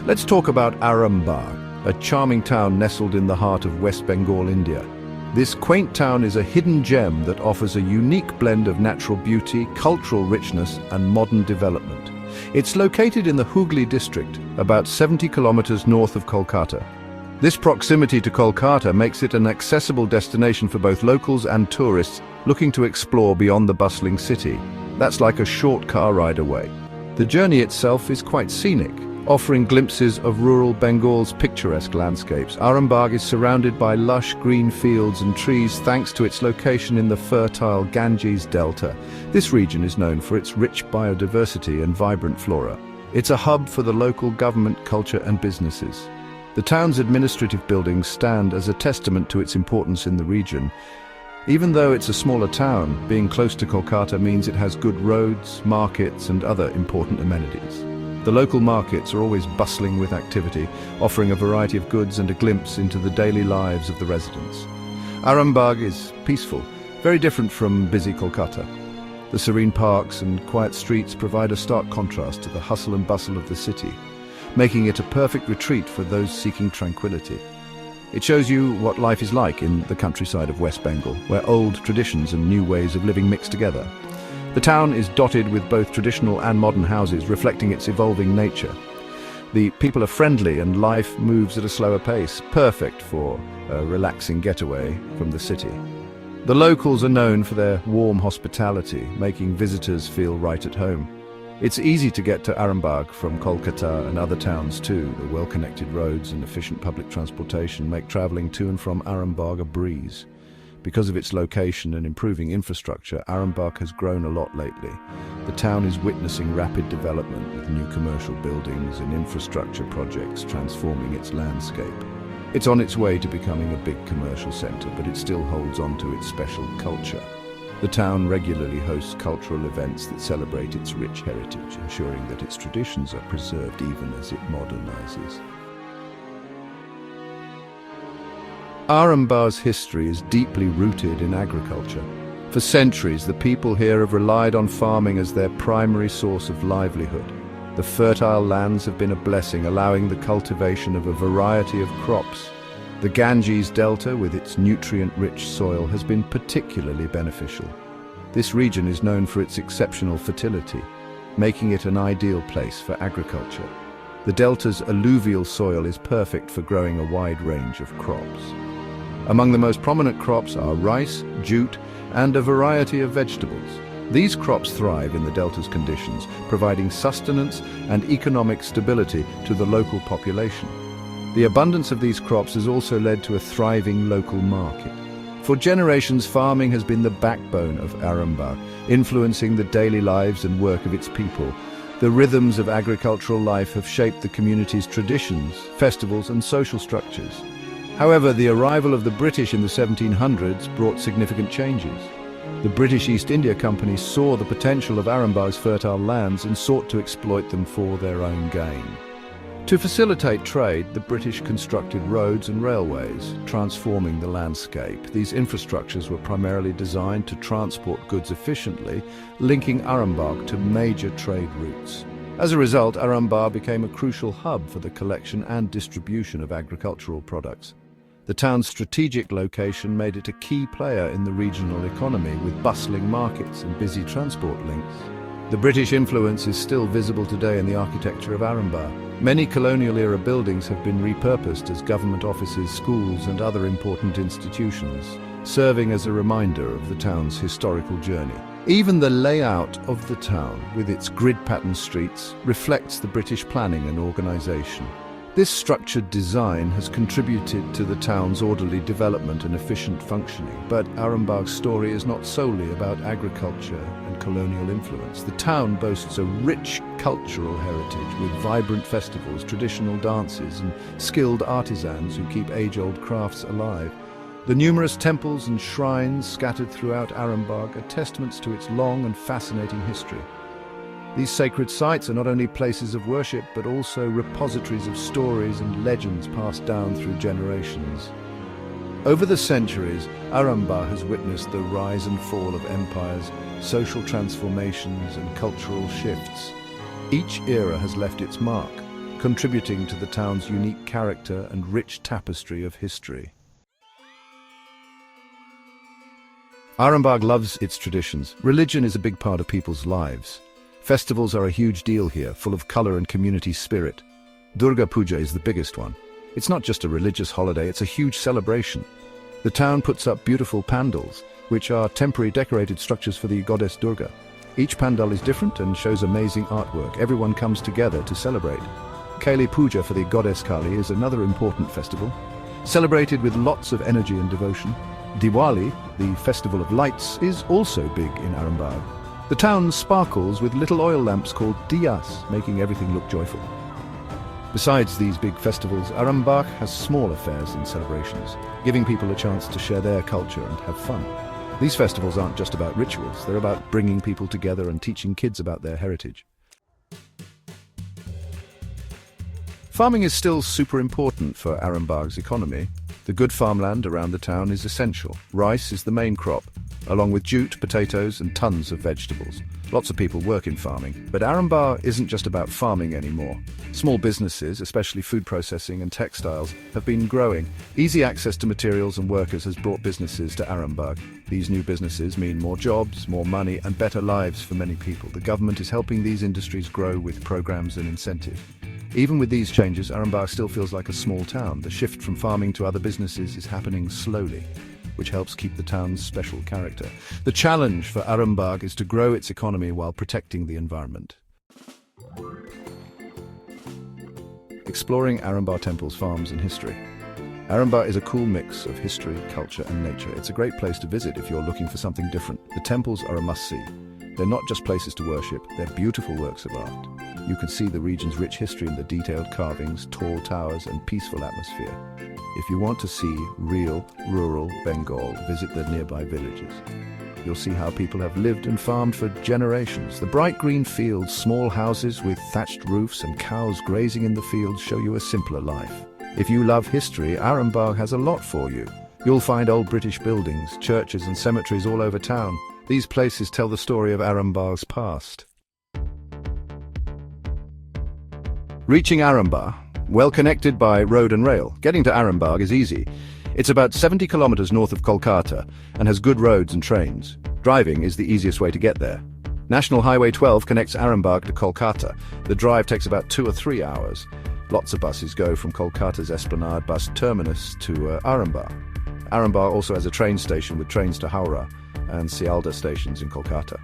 Let's talk about Arambagh, a charming town nestled in the heart of West Bengal, India. This quaint town is a hidden gem that offers a unique blend of natural beauty, cultural richness, and modern development. It's located in the Hooghly district, about 70 kilometers north of Kolkata. This proximity to Kolkata makes it an accessible destination for both locals and tourists looking to explore beyond the bustling city. That's like a short car ride away. The journey itself is quite scenic, offering glimpses of rural Bengal's picturesque landscapes. Arambagh is surrounded by lush green fields and trees thanks to its location in the fertile Ganges Delta. This region is known for its rich biodiversity and vibrant flora. It's a hub for the local government, culture and businesses. The town's administrative buildings stand as a testament to its importance in the region. Even though it's a smaller town, being close to Kolkata means it has good roads, markets and other important amenities. The local markets are always bustling with activity, offering a variety of goods and a glimpse into the daily lives of the residents. Arambagh is peaceful, very different from busy Kolkata. The serene parks and quiet streets provide a stark contrast to the hustle and bustle of the city, making it a perfect retreat for those seeking tranquility. It shows you what life is like in the countryside of West Bengal, where old traditions and new ways of living mix together. The town is dotted with both traditional and modern houses, reflecting its evolving nature. The people are friendly and life moves at a slower pace, perfect for a relaxing getaway from the city. The locals are known for their warm hospitality, making visitors feel right at home. It's easy to get to Arambagh from Kolkata and other towns too. The well-connected roads and efficient public transportation make travelling to and from Arambagh a breeze. Because of its location and improving infrastructure, Arambagh has grown a lot lately. The town is witnessing rapid development with new commercial buildings and infrastructure projects transforming its landscape. It's on its way to becoming a big commercial centre, but it still holds on to its special culture. The town regularly hosts cultural events that celebrate its rich heritage, ensuring that its traditions are preserved even as it modernizes. Arambagh's history is deeply rooted in agriculture. For centuries, the people here have relied on farming as their primary source of livelihood. The fertile lands have been a blessing, allowing the cultivation of a variety of crops. The Ganges Delta, with its nutrient-rich soil, has been particularly beneficial. This region is known for its exceptional fertility, making it an ideal place for agriculture. The delta's alluvial soil is perfect for growing a wide range of crops. Among the most prominent crops are rice, jute, and a variety of vegetables. These crops thrive in the delta's conditions, providing sustenance and economic stability to the local population. The abundance of these crops has also led to a thriving local market. For generations, farming has been the backbone of Arambagh, influencing the daily lives and work of its people. The rhythms of agricultural life have shaped the community's traditions, festivals, and social structures. However, the arrival of the British in the 1700s brought significant changes. The British East India Company saw the potential of Arambagh's fertile lands and sought to exploit them for their own gain. To facilitate trade, the British constructed roads and railways, transforming the landscape. These infrastructures were primarily designed to transport goods efficiently, linking Arambagh to major trade routes. As a result, Arambagh became a crucial hub for the collection and distribution of agricultural products. The town's strategic location made it a key player in the regional economy, with bustling markets and busy transport links. The British influence is still visible today in the architecture of Arambagh. Many colonial-era buildings have been repurposed as government offices, schools and other important institutions, serving as a reminder of the town's historical journey. Even the layout of the town, with its grid-patterned streets, reflects the British planning and organisation. This structured design has contributed to the town's orderly development and efficient functioning. But Arambagh's story is not solely about agriculture and colonial influence. The town boasts a rich cultural heritage with vibrant festivals, traditional dances, and skilled artisans who keep age-old crafts alive. The numerous temples and shrines scattered throughout Arambagh are testaments to its long and fascinating history. These sacred sites are not only places of worship, but also repositories of stories and legends passed down through generations. Over the centuries, Arambagh has witnessed the rise and fall of empires, social transformations, and cultural shifts. Each era has left its mark, contributing to the town's unique character and rich tapestry of history. Arambagh loves its traditions. Religion is a big part of people's lives. Festivals are a huge deal here, full of color and community spirit. Durga Puja is the biggest one. It's not just a religious holiday, it's a huge celebration. The town puts up beautiful pandals, which are temporary decorated structures for the goddess Durga. Each pandal is different and shows amazing artwork. Everyone comes together to celebrate. Kali Puja for the goddess Kali is another important festival, celebrated with lots of energy and devotion. Diwali, the festival of lights, is also big in Arambagh. The town sparkles with little oil lamps called diyas, making everything look joyful. Besides these big festivals, Arambagh has small affairs and celebrations, giving people a chance to share their culture and have fun. These festivals aren't just about rituals, they're about bringing people together and teaching kids about their heritage. Farming is still super important for Arambagh's economy. The good farmland around the town is essential. Rice is the main crop, along with jute, potatoes and tons of vegetables. Lots of people work in farming, but Arambagh isn't just about farming anymore. Small businesses, especially food processing and textiles, have been growing. Easy access to materials and workers has brought businesses to Arambagh. These new businesses mean more jobs, more money and better lives for many people. The government is helping these industries grow with programs and incentives. Even with these changes, Arambagh still feels like a small town. The shift from farming to other businesses is happening slowly, which helps keep the town's special character. The challenge for Arambagh is to grow its economy while protecting the environment. Exploring Arambagh temples, farms and history. Arambagh is a cool mix of history, culture and nature. It's a great place to visit if you're looking for something different. The temples are a must-see. They're not just places to worship, they're beautiful works of art. You can see the region's rich history in the detailed carvings, tall towers and peaceful atmosphere. If you want to see real, rural Bengal, visit the nearby villages. You'll see how people have lived and farmed for generations. The bright green fields, small houses with thatched roofs and cows grazing in the fields show you a simpler life. If you love history, Arambagh has a lot for you. You'll find old British buildings, churches and cemeteries all over town. These places tell the story of Arambagh's past. Reaching Arambagh, well connected by road and rail. Getting to Arambagh is easy. It's about 70 kilometers north of Kolkata and has good roads and trains. Driving is the easiest way to get there. National Highway 12 connects Arambagh to Kolkata. The drive takes about 2 or 3 hours. Lots of buses go from Kolkata's Esplanade bus terminus to Arambagh. Arambagh also has a train station with trains to Howrah and Sialda stations in Kolkata.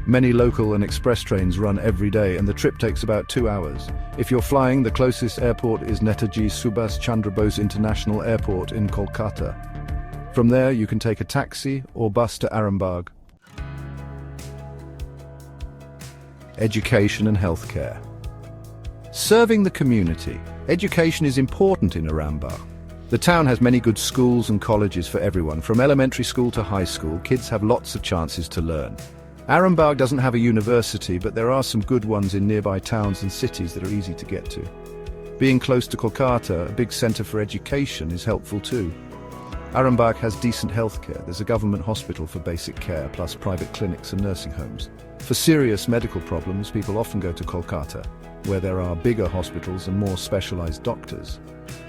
Many local and express trains run every day and the trip takes about 2 hours. If you're flying, the closest airport is Netaji Subhas Chandra Bose International Airport in Kolkata. From there you can take a taxi or bus to Arambagh. Education and healthcare. Serving the community. Education is important in Arambagh. The town has many good schools and colleges for everyone. From elementary school to high school, kids have lots of chances to learn. Arambagh doesn't have a university, but there are some good ones in nearby towns and cities that are easy to get to. Being close to Kolkata, a big centre for education, is helpful too. Arambagh has decent healthcare. There's a government hospital for basic care, plus private clinics and nursing homes. For serious medical problems, people often go to Kolkata, where there are bigger hospitals and more specialised doctors.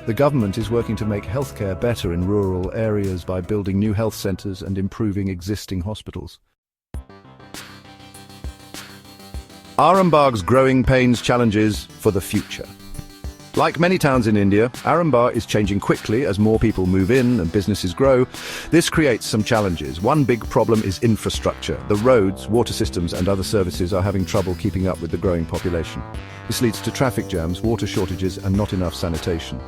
The government is working to make healthcare better in rural areas by building new health centres and improving existing hospitals. Arambagh's growing pains challenges for the future. Like many towns in India, Arambagh is changing quickly as more people move in and businesses grow. This creates some challenges. One big problem is infrastructure. The roads, water systems and other services are having trouble keeping up with the growing population. This leads to traffic jams, water shortages and not enough sanitation.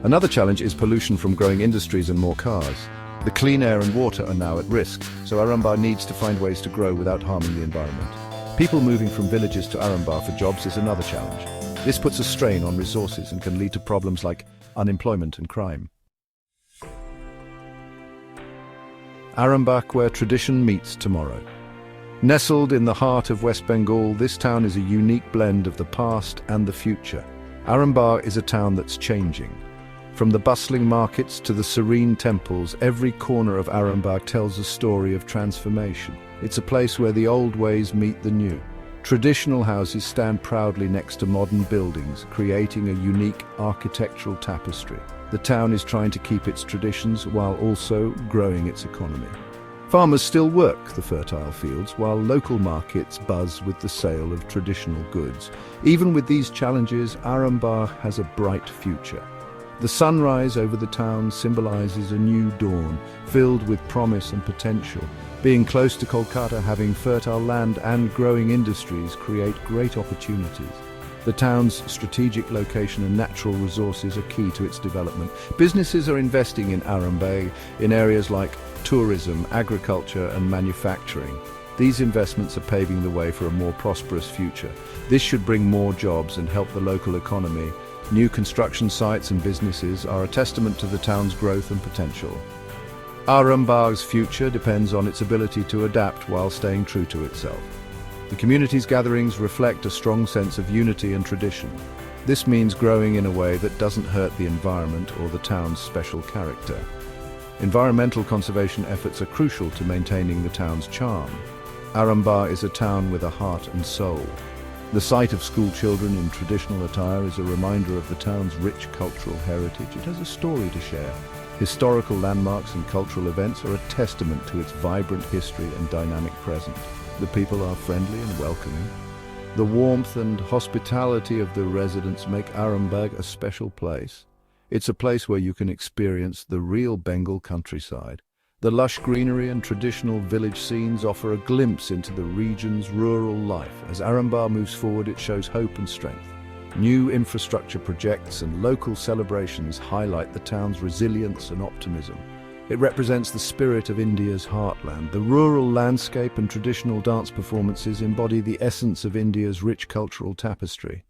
Another challenge is pollution from growing industries and more cars. The clean air and water are now at risk, so Arambagh needs to find ways to grow without harming the environment. People moving from villages to Arambagh for jobs is another challenge. This puts a strain on resources and can lead to problems like unemployment and crime. Arambagh, where tradition meets tomorrow. Nestled in the heart of West Bengal, this town is a unique blend of the past and the future. Arambagh is a town that's changing. From the bustling markets to the serene temples, every corner of Arambagh tells a story of transformation. It's a place where the old ways meet the new. Traditional houses stand proudly next to modern buildings, creating a unique architectural tapestry. The town is trying to keep its traditions while also growing its economy. Farmers still work the fertile fields, while local markets buzz with the sale of traditional goods. Even with these challenges, Arambagh has a bright future. The sunrise over the town symbolizes a new dawn, filled with promise and potential. Being close to Kolkata, having fertile land and growing industries create great opportunities. The town's strategic location and natural resources are key to its development. Businesses are investing in Arambagh in areas like tourism, agriculture and manufacturing. These investments are paving the way for a more prosperous future. This should bring more jobs and help the local economy. New construction sites and businesses are a testament to the town's growth and potential. Arambagh's future depends on its ability to adapt while staying true to itself. The community's gatherings reflect a strong sense of unity and tradition. This means growing in a way that doesn't hurt the environment or the town's special character. Environmental conservation efforts are crucial to maintaining the town's charm. Arambagh is a town with a heart and soul. The sight of school children in traditional attire is a reminder of the town's rich cultural heritage. It has a story to share. Historical landmarks and cultural events are a testament to its vibrant history and dynamic present. The people are friendly and welcoming. The warmth and hospitality of the residents make Arambagh a special place. It's a place where you can experience the real Bengal countryside. The lush greenery and traditional village scenes offer a glimpse into the region's rural life. As Arambagh moves forward, it shows hope and strength. New infrastructure projects and local celebrations highlight the town's resilience and optimism. It represents the spirit of India's heartland. The rural landscape and traditional dance performances embody the essence of India's rich cultural tapestry.